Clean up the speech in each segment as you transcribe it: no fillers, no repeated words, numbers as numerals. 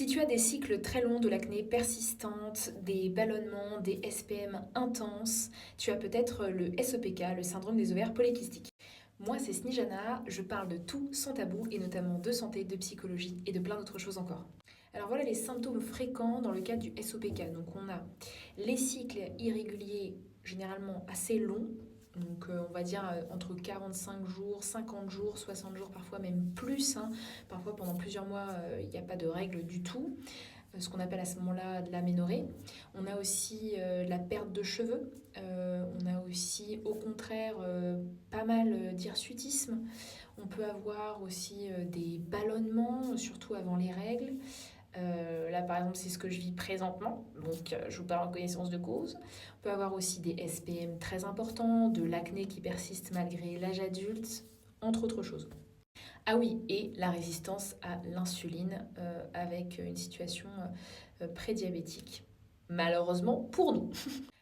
Si tu as des cycles très longs de l'acné persistante, des ballonnements, des SPM intenses, tu as peut-être le SOPK, le syndrome des ovaires polykystiques. Moi, c'est Snijana, je parle de tout sans tabou et notamment de santé, de psychologie et de plein d'autres choses encore. Alors voilà les symptômes fréquents dans le cadre du SOPK. Donc on a les cycles irréguliers généralement assez longs, donc on va dire entre 45 jours, 50 jours, 60 jours, parfois même plus, hein. Parfois pendant plusieurs mois il n'y a pas de règles du tout, ce qu'on appelle à ce moment-là de l'aménorrhée. On a aussi la perte de cheveux, on a aussi au contraire pas mal d'hirsutisme. On peut avoir aussi des ballonnements, surtout avant les règles. Là, par exemple, c'est ce que je vis présentement, donc je vous parle en connaissance de cause. On peut avoir aussi des SPM très importants, de l'acné qui persiste malgré l'âge adulte, entre autres choses. Ah oui, et la résistance à l'insuline avec une situation prédiabétique, malheureusement pour nous.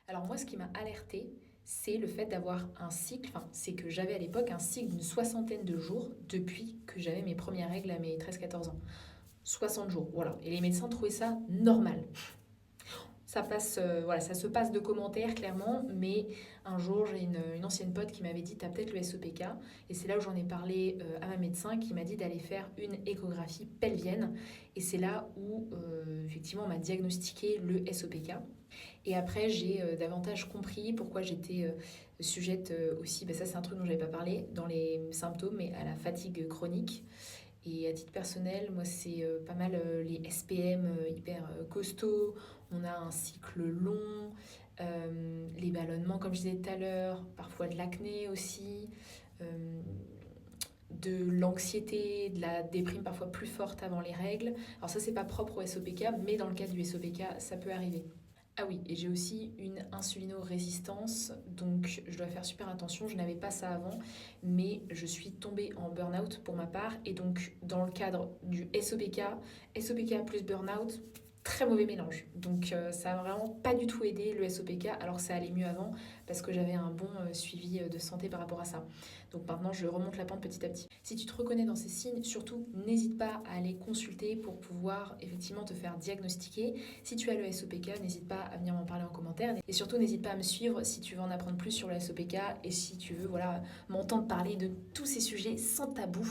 Alors moi, ce qui m'a alertée, c'est le fait d'avoir un cycle, enfin, c'est que j'avais à l'époque un cycle d'une soixantaine de jours depuis que j'avais mes premières règles à mes 13-14 ans. 60 jours, voilà. Et les médecins trouvaient ça normal. Ça passe, voilà, ça se passe de commentaires clairement, mais un jour j'ai une ancienne pote qui m'avait dit t'as peut-être le SOPK, et c'est là où j'en ai parlé à ma médecin qui m'a dit d'aller faire une échographie pelvienne, et c'est là où effectivement on m'a diagnostiqué le SOPK. Et après j'ai davantage compris pourquoi j'étais sujette aussi, bah ça c'est un truc dont j'avais pas parlé, dans les symptômes, mais à la fatigue chronique. Et à titre personnel, moi, c'est pas mal les SPM hyper costauds. On a un cycle long, les ballonnements, comme je disais tout à l'heure, parfois de l'acné aussi, euh, de l'anxiété, de la déprime parfois plus forte avant les règles. Alors ça, c'est pas propre au SOPK, mais dans le cadre du SOPK, ça peut arriver. Ah oui, et j'ai aussi une insulino-résistance, donc je dois faire super attention. Je n'avais pas ça avant, mais je suis tombée en burn-out pour ma part. Et donc, dans le cadre du SOPK, SOPK plus burn-out, très mauvais mélange. Donc, ça n'a vraiment pas du tout aidé le SOPK, alors que ça allait mieux avant, parce que j'avais un bon suivi de santé par rapport à ça. Donc maintenant, je remonte la pente petit à petit. Si tu te reconnais dans ces signes, surtout, n'hésite pas à aller consulter pour pouvoir effectivement te faire diagnostiquer. Si tu as le SOPK, n'hésite pas à venir m'en parler en commentaire. Et surtout, n'hésite pas à me suivre si tu veux en apprendre plus sur le SOPK et si tu veux voilà, m'entendre parler de tous ces sujets sans tabou.